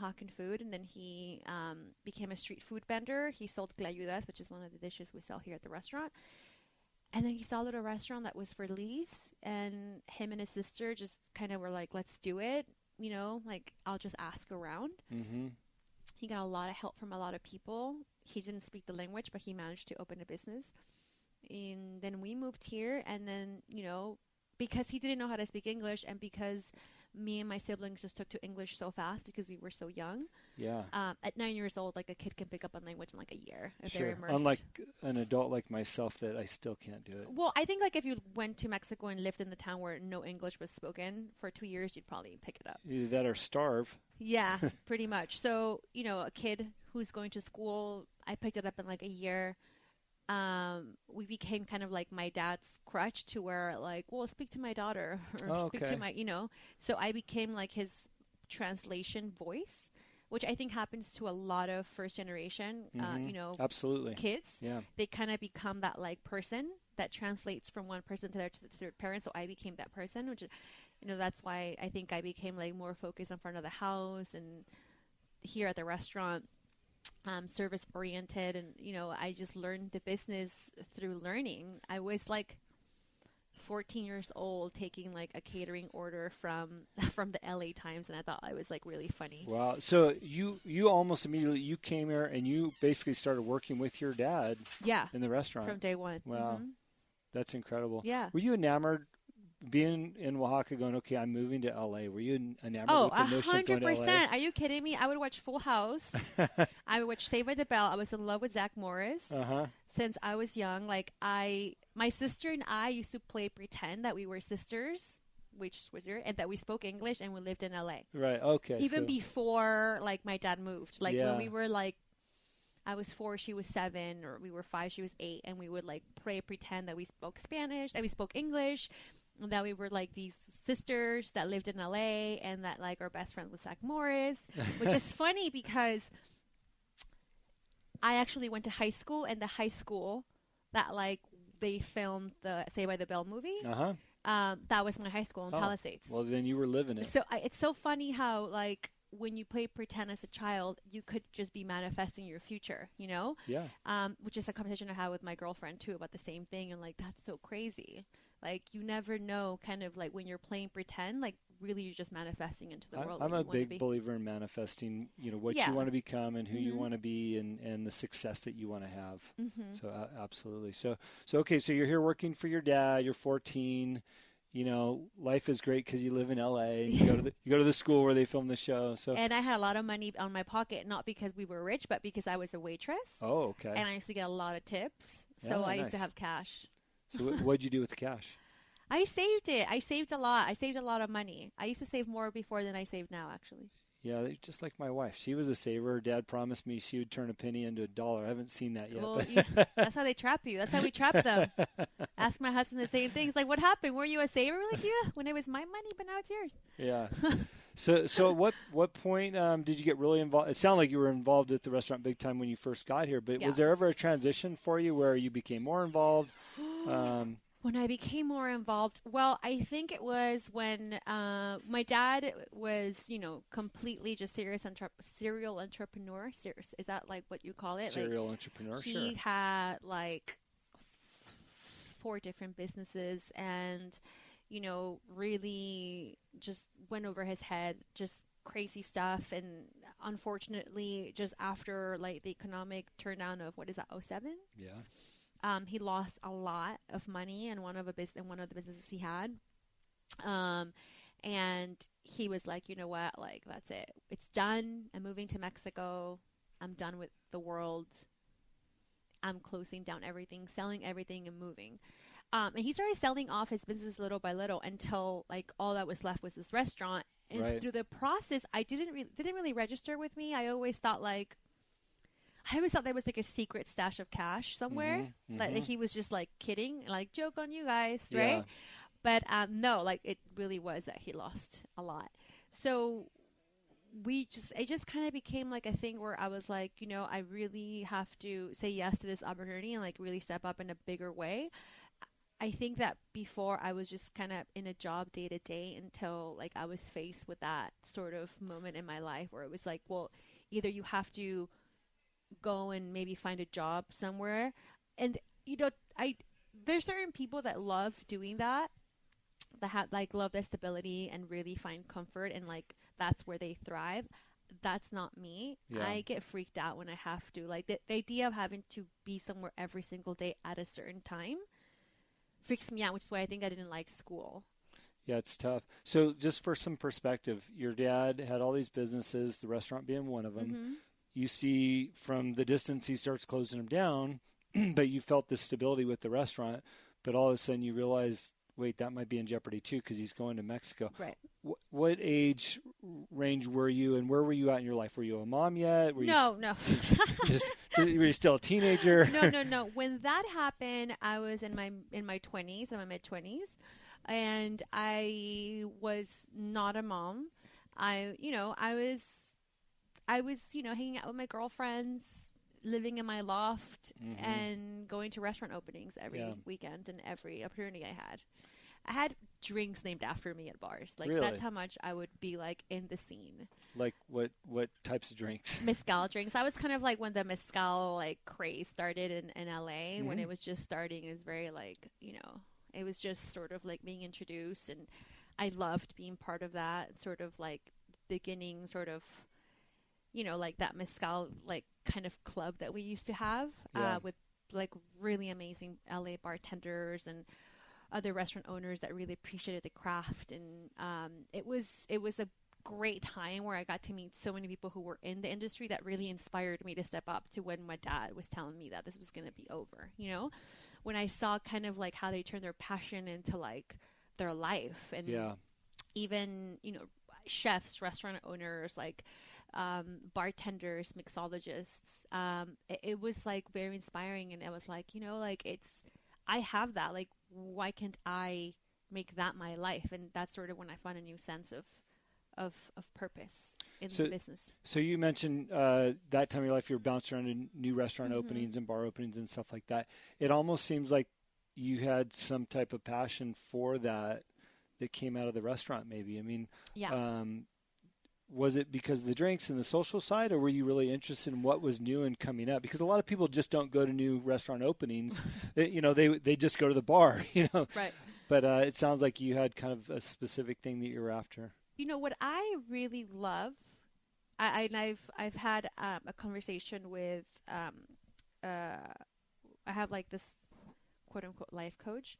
Oaxacan food, and then he became a street food vendor. He sold clayudas, which is one of the dishes we sell here at the restaurant. And then he saw a little restaurant that was for lease, and him and his sister just kind of were like, let's do it. Like, I'll just ask around. Mm-hmm. He got a lot of help from a lot of people. He didn't speak the language, but he managed to open a business. And then we moved here, and then, because he didn't know how to speak English, and because me and my siblings just took to English so fast because we were so young. Yeah. At 9 years old, like, a kid can pick up a language in like a year if Sure. they're immersed. Unlike an adult like myself that I still can't do it. Well, I think like if you went to Mexico and lived in the town where no English was spoken for 2 years, you'd probably pick it up. Either that or starve. Yeah, pretty much. So, a kid who's going to school, I picked it up in like a year. We became kind of like my dad's crutch to where like, well, speak to my daughter or speak to my, so I became like his translation voice, which I think happens to a lot of first generation, absolutely kids. Yeah. They kind of become that like person that translates from one person to the third parent. So I became that person, which, that's why I think I became like more focused in front of the house and here at the restaurant. Service oriented, and I just learned the business through learning. I was like 14 years old taking like a catering order from the LA Times, and I thought I was like really funny. Wow. So you almost immediately you came here and you basically started working with your dad in the restaurant from day one. Wow. Mm-hmm. That's incredible. Yeah. Were you enamored being in Oaxaca going, okay, I'm moving to LA? Were you enamored with the notion of going to LA? 100%. Are you kidding me? I would watch Full House. I would watch Saved by the Bell. I was in love with Zach Morris since I was young. Like my sister and I used to play pretend that we were sisters, which was weird, and that we spoke English and we lived in LA. Right. Okay. Even before like my dad moved. Like when we were like, I was 4, she was 7, or we were 5, she was 8, and we would like pretend that we spoke Spanish, that we spoke English, and that we were like these sisters that lived in LA, and that like our best friend was Zach Morris, which is funny because I actually went to high school, and the high school that like they filmed the Saved by the Bell movie, that was my high school in Palisades. Well, then you were living it. So it's so funny how like when you play pretend as a child, you could just be manifesting your future, Yeah. Which is a conversation I had with my girlfriend too about the same thing. And like, that's so crazy. Like you never know kind of like when you're playing pretend, like really you're just manifesting into the world. I'm a big believer in manifesting, what you want to become and who you want to be and the success that you want to have. Mm-hmm. So absolutely. So okay. So you're here working for your dad, you're 14, life is great because you live in LA. You go to the school where they film the show. So and I had a lot of money on my pocket, not because we were rich, but because I was a waitress. Oh, okay. And I used to get a lot of tips, so I used to have cash. So what'd you do with the cash? I saved it. I saved a lot. I saved a lot of money. I used to save more before than I save now, actually. Yeah, just like my wife. She was a saver. Her dad promised me she would turn a penny into $1. I haven't seen that yet. Well, that's how they trap you. That's how we trap them. Ask my husband the same thing. He's like, what happened? Were you a saver? We're like, yeah, when it was my money, but now it's yours. Yeah. So at what point did you get really involved? It sounded like you were involved at the restaurant big time when you first got here, but was there ever a transition for you where you became more involved? When I became more involved, well, I think it was when my dad was, completely just serial entrepreneur. Is that like what you call it? Serial entrepreneur, sure. He had like 4 different businesses and, really just went over his head, just crazy stuff. And unfortunately, just after like the economic turndown of, what is that, 2007? Yeah. He lost a lot of money in one of the businesses he had. And he was like, you know what? Like, that's it. It's done. I'm moving to Mexico. I'm done with the world. I'm closing down everything, selling everything and moving. And he started selling off his business little by little until like all that was left was this restaurant. And through the process, I didn't really register with me. I always thought there was like a secret stash of cash somewhere that he was just like kidding, like joke on you guys, right? But no, like it really was that he lost a lot. So it just kind of became like a thing where I was like, I really have to say yes to this opportunity and like really step up in a bigger way. I think that before I was just kind of in a job day to day until like I was faced with that sort of moment in my life where it was like, well, either you have to go and maybe find a job somewhere. And, you know, there's certain people that love doing that, that have like love the stability and really find comfort and like that's where they thrive. That's not me. Yeah. I get freaked out when I have to. Like the idea of having to be somewhere every single day at a certain time freaks me out, which is why I think I didn't like school. Yeah, it's tough. So just for some perspective, your dad had all these businesses, the restaurant being one of them. Mm-hmm. You see from the distance he starts closing them down, but you felt the stability with the restaurant, but all of a sudden you realize, wait, that might be in jeopardy too because he's going to Mexico. Right. What age range were you, and where were you at in your life? Were you a mom yet? No. Were you still a teenager? No. When that happened, I was in my 20s, in my mid-20s, and I was not a mom. I was hanging out with my girlfriends, living in my loft, Mm-hmm. and going to restaurant openings every weekend and every opportunity I had. I had drinks named after me at bars. Like, really? That's how much I would be, like, in the scene. Like, what types of drinks? Mezcal drinks. That was kind of like when the mezcal, like, craze started in LA, Mm-hmm. when it was just starting. It was very, like, it was just sort of, like, being introduced, and I loved being part of that sort of, like, beginning sort of, like that mezcal, like, kind of club that we used to have with, like, really amazing LA bartenders and other restaurant owners that really appreciated the craft. And it was a great time where I got to meet so many people who were in the industry that really inspired me to step up to when my dad was telling me that this was going to be over. When I saw kind of like how they turned their passion into like their life, and even, chefs, restaurant owners, like bartenders, mixologists, it was like very inspiring. And it was like, I have that, like, why can't I make that my life? And that's sort of when I found a new sense of purpose in the business. So you mentioned that time of your life you were bouncing around in new restaurant Mm-hmm. openings and bar openings and stuff like that. It almost seems like you had some type of passion for that came out of the restaurant maybe. I mean, was it because of the drinks and the social side, or were you really interested in what was new and coming up? Because a lot of people just don't go to new restaurant openings. They just go to the bar, Right. But it sounds like you had kind of a specific thing that you were after. What I really love, I've had a conversation with I have like this quote unquote life coach.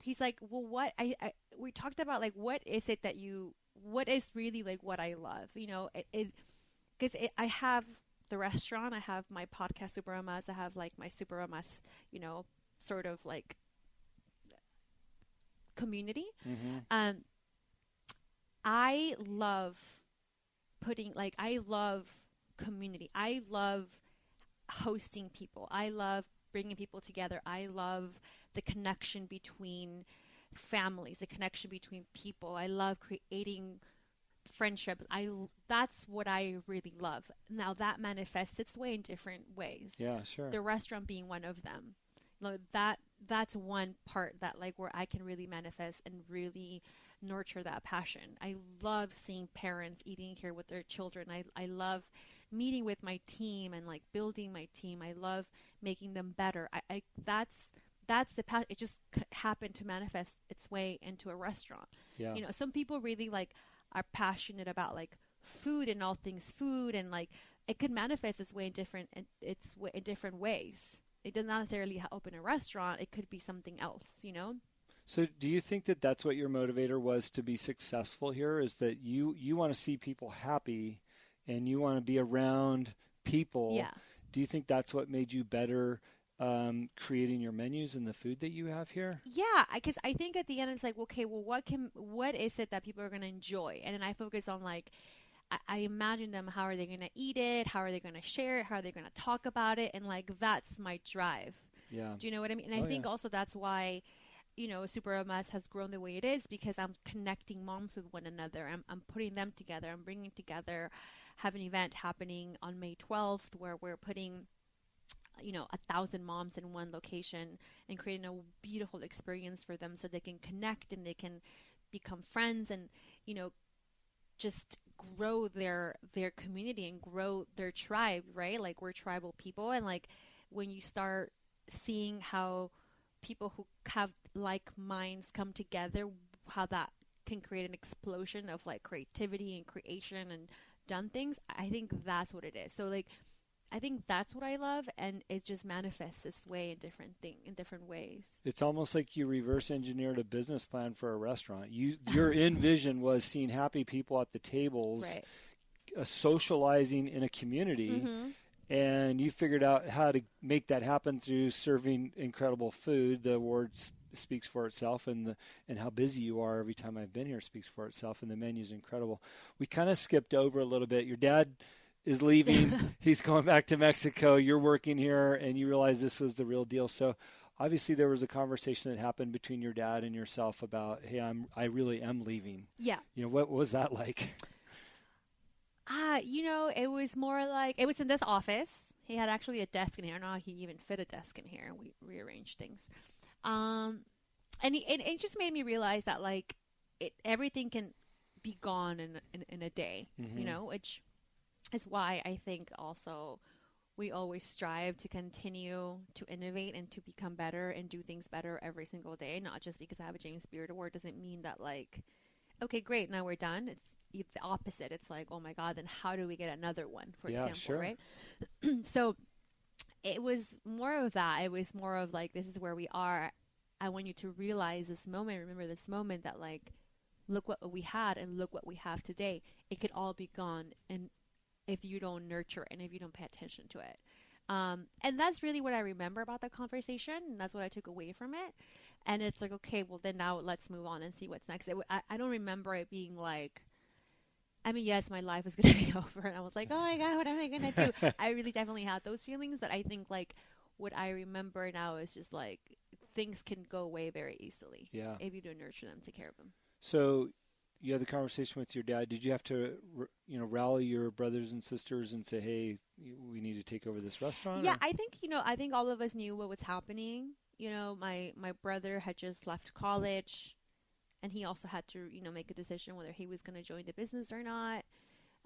He's like, well, we talked about like what is really like what I love, because I have the restaurant, I have my podcast Super Amas, I have like my Super Amas, sort of like community. Mm-hmm. I love I love community. I love hosting people. I love bringing people together. I love the connection between families, the connection between people. I love creating friendships. That's what I really love. Now that manifests its way in different ways. Yeah, sure. The restaurant being one of them. That's one part that like where I can really manifest and really nurture that passion. I love seeing parents eating here with their children. I love meeting with my team and like building my team. I love making them better. That's the passion. It just happened to manifest its way into a restaurant. Yeah. Some people really like are passionate about like food and all things food, and like it could manifest its way in different ways. It does not necessarily open a restaurant. It could be something else, So do you think that that's what your motivator was to be successful here, is that you want to see people happy and you want to be around people? Yeah. Do you think that's what made you better creating your menus and the food that you have here? Yeah, because I think at the end it's like, okay, well, what is it that people are going to enjoy? And then I focus on like, I imagine them, how are they going to eat it? How are they going to share it? How are they going to talk about it? And like, that's my drive. Yeah. Do you know what I mean? And I think also that's why, Super MS has grown the way it is, because I'm connecting moms with one another. I'm putting them together. I'm bringing together, have an event happening on May 12th where we're putting 1,000 moms in one location and creating a beautiful experience for them so they can connect and they can become friends and, just grow their community and grow their tribe, right? Like we're tribal people, and like when you start seeing how people who have like minds come together, how that can create an explosion of like creativity and creation and done things. I think that's what it is. So like I think that's what I love, and it just manifests this way in different ways. It's almost like you reverse engineered a business plan for a restaurant. Your end vision was seeing happy people at the tables, right. Socializing in a community, and you figured out how to make that happen through serving incredible food. The awards speaks for itself, and how busy you are every time I've been here speaks for itself, and the menu's incredible. We kind of skipped over a little bit. Your dad is leaving. He's going back to Mexico. You're working here, and you realize this was the real deal. So obviously there was a conversation that happened between your dad and yourself about, hey, I really am leaving. Yeah. What was that like? It was more like, it was in this office. He had actually a desk in here. No, he even fit a desk in here. We rearranged things. And it just made me realize that like everything can be gone in a day, which is why I think also we always strive to continue to innovate and to become better and do things better every single day. Not just because I have a James Beard Award doesn't mean that like, okay, great, now we're done. It's the opposite. It's like, oh my God, then how do we get another one, for example, sure. right? So it was more of that. It was more of like, this is where we are. I want you to realize this moment, remember this moment, that like, look what we had and look what we have today. It could all be gone. And if you don't nurture it and if you don't pay attention to it. And that's really what I remember about the conversation. And that's what I took away from it. And it's like, okay, well then now let's move on and see what's next. I don't remember it being like, I mean, yes, my life is going to be over. And I was like, oh my God, what am I going to do? I really definitely had those feelings. But I think like what I remember now is just like things can go away very easily. Yeah. If you don't nurture them, take care of them. So you had the conversation with your dad. Did you have to, rally your brothers and sisters and say, hey, we need to take over this restaurant? Yeah, or? I think all of us knew what was happening. My brother had just left college, and he also had to, make a decision whether he was going to join the business or not.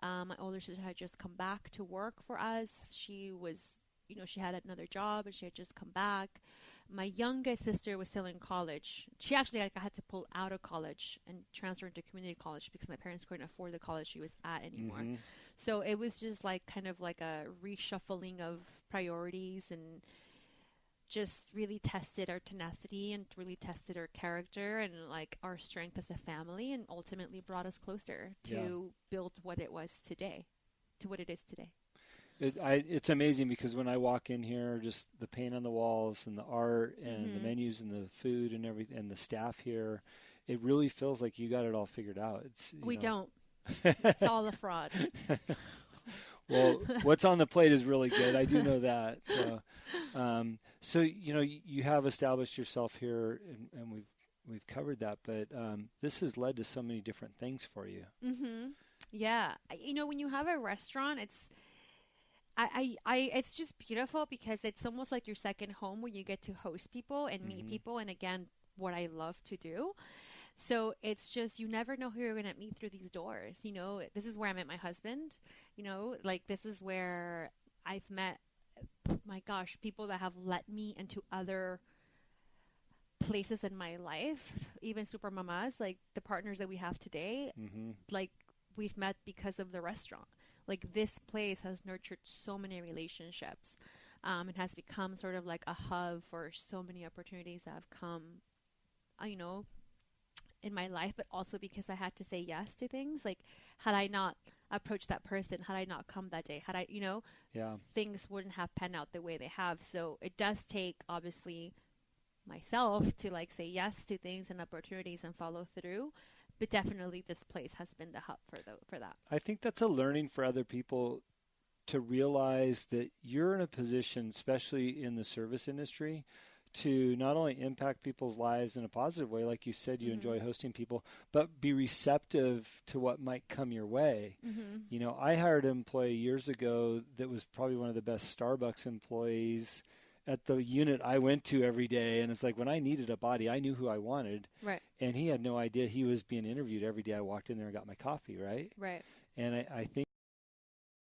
My older sister had just come back to work for us. She was, she had another job, and she had just come back. My youngest sister was still in college. She actually I had to pull out of college and transfer into community college because my parents couldn't afford the college she was at anymore. So it was just like kind of like a reshuffling of priorities, and just really tested our tenacity and really tested our character and like our strength as a family, and ultimately brought us closer to build what it was today, to what it is today. It's amazing because when I walk in here, just the paint on the walls and the art and the menus and the food and everything and the staff here, it really feels like you got it all figured out. We don't. It's all a fraud. Well, what's on the plate is really good. I do know that. So, you have established yourself here, and we've covered that. But this has led to so many different things for you. Yeah, when you have a restaurant, it's just beautiful because it's almost like your second home where you get to host people and meet people. And again, what I love to do. So it's just, you never know who you're going to meet through these doors. This is where I met my husband, like this is where I've met, my gosh, people that have let me into other places in my life, even super mamas, like the partners that we have today, like we've met because of the restaurant. Like this place has nurtured so many relationships. It has become sort of like a hub for so many opportunities that have come, in my life, but also because I had to say yes to things. Like had I not approached that person, had I not come that day, had I, things wouldn't have panned out the way they have. So it does take obviously myself to like say yes to things and opportunities and follow through. But definitely this place has been the hub for that. I think that's a learning for other people to realize that you're in a position, especially in the service industry, to not only impact people's lives in a positive way, like you said, you enjoy hosting people, but be receptive to what might come your way. You know, I hired an employee years ago that was probably one of the best Starbucks employees at the unit I went to every day. And it's like when I needed a body, I knew who I wanted. Right. And he had no idea he was being interviewed every day I walked in there and got my coffee, right? Right. And I think